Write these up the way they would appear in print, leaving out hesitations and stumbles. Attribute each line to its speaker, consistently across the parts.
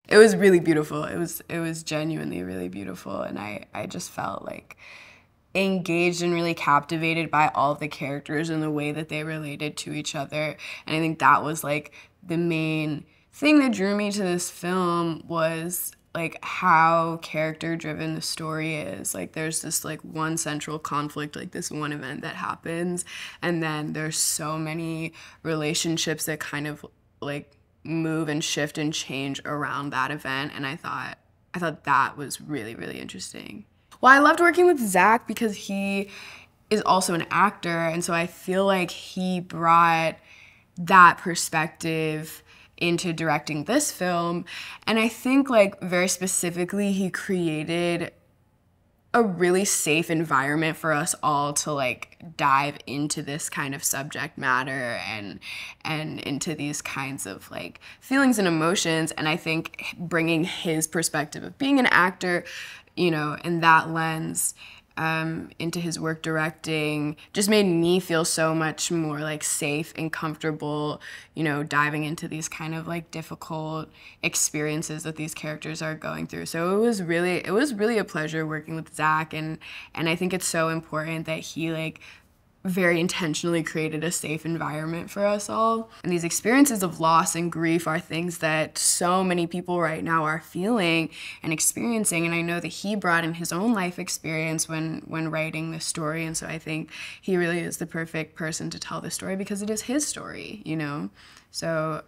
Speaker 1: It was really beautiful. It was genuinely really beautiful, and I just felt like engaged and really captivated by all of the characters and the way that they related to each other. And I think that was like the main thing that drew me to this film, was like how character driven the story is. Like there's this like one central conflict, like this one event that happens, and then there's so many relationships that kind of like move and shift and change around that event. And I thought that was really, really interesting. Well, I loved working with Zach because he is also an actor, and so I feel like he brought that perspective into directing this film. And I think like very specifically he created a really safe environment for us all to like dive into this kind of subject matter and into these kinds of like feelings and emotions. And I think bringing his perspective of being an actor, you know, and that lens into his work directing just made me feel so much more like safe and comfortable, you know, diving into these kind of like difficult experiences that these characters are going through. So it was really a pleasure working with Zach, and I think it's so important that he like very intentionally created a safe environment for us all. And these experiences of loss and grief are things that so many people right now are feeling and experiencing. And I know that he brought in his own life experience when writing this story. And so I think he really is the perfect person to tell this story because it is his story, you know? So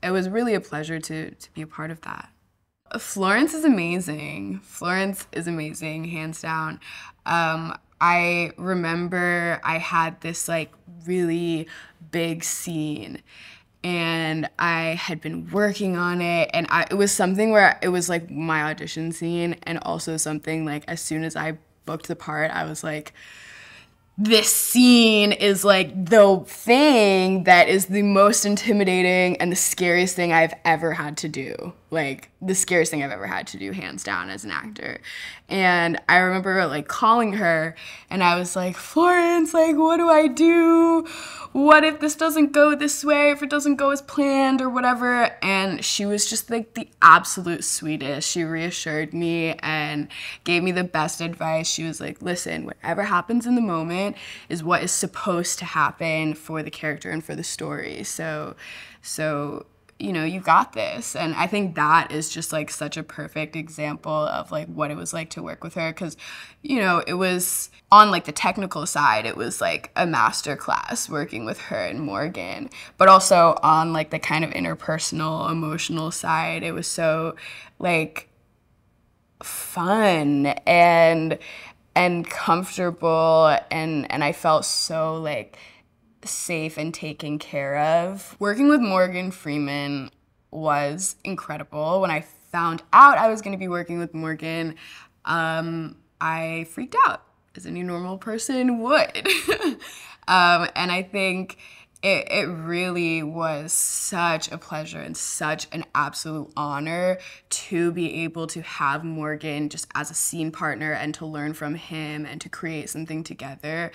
Speaker 1: it was really a pleasure to be a part of that. Florence is amazing. Florence is amazing, hands down. I remember I had this like really big scene and I had been working on it, and it was something where it was like my audition scene, and also something like as soon as I booked the part, I was like, this scene is like the thing that is the most intimidating and the scariest thing I've ever had to do. Like the scariest thing I've ever had to do, hands down, as an actor. And I remember like calling her and I was like, Florence, like, what do I do? What if this doesn't go this way, if it doesn't go as planned or whatever? And she was just like the absolute sweetest. She reassured me and gave me the best advice. She was like, listen, whatever happens in the moment is what is supposed to happen for the character and for the story. So you know, you got this. And I think that is just like such a perfect example of like what it was like to work with her. Cause, you know, it was on like the technical side, it was like a master class working with her and Morgan, but also on like the kind of interpersonal, emotional side, it was so like fun and comfortable, and I felt so like safe and taken care of. Working with Morgan Freeman was incredible. When I found out I was going to be working with Morgan, I freaked out, as any normal person would. And I think it really was such a pleasure and such an absolute honor to be able to have Morgan just as a scene partner and to learn from him and to create something together.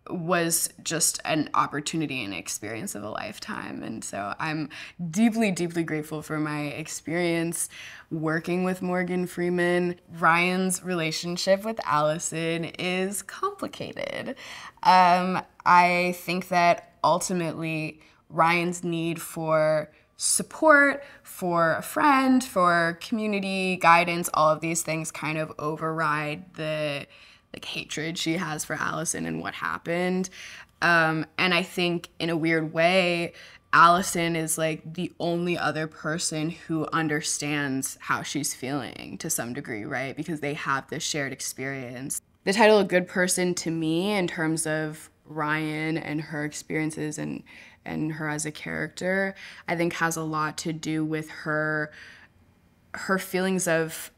Speaker 1: Was just an opportunity and experience of a lifetime. And so I'm deeply, deeply grateful for my experience working with Morgan Freeman. Ryan's relationship with Alison is complicated. I think that ultimately Ryan's need for support, for a friend, for community guidance, all of these things kind of override the like hatred she has for Alison and what happened. And I think in a weird way, Alison is like the only other person who understands how she's feeling to some degree, right? Because they have this shared experience. The title A Good Person to me, in terms of Ryan and her experiences and her as a character, I think has a lot to do with her feelings of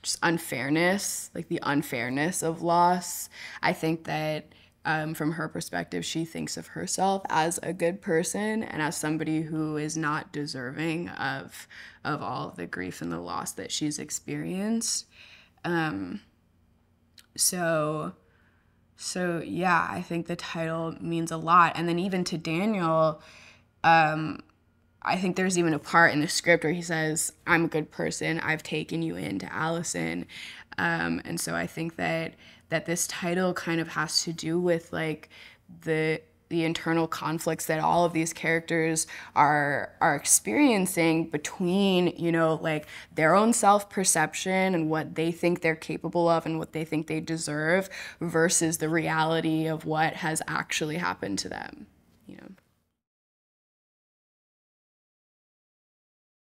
Speaker 1: just unfairness, like the unfairness of loss. I think that from her perspective, she thinks of herself as a good person and as somebody who is not deserving of all of the grief and the loss that she's experienced. So yeah, I think the title means a lot. And then even to Daniel, I think there's even a part in the script where he says, "I'm a good person. I've taken you into Alison." And so I think that this title kind of has to do with like the internal conflicts that all of these characters are experiencing between, you know, like their own self-perception and what they think they're capable of and what they think they deserve versus the reality of what has actually happened to them.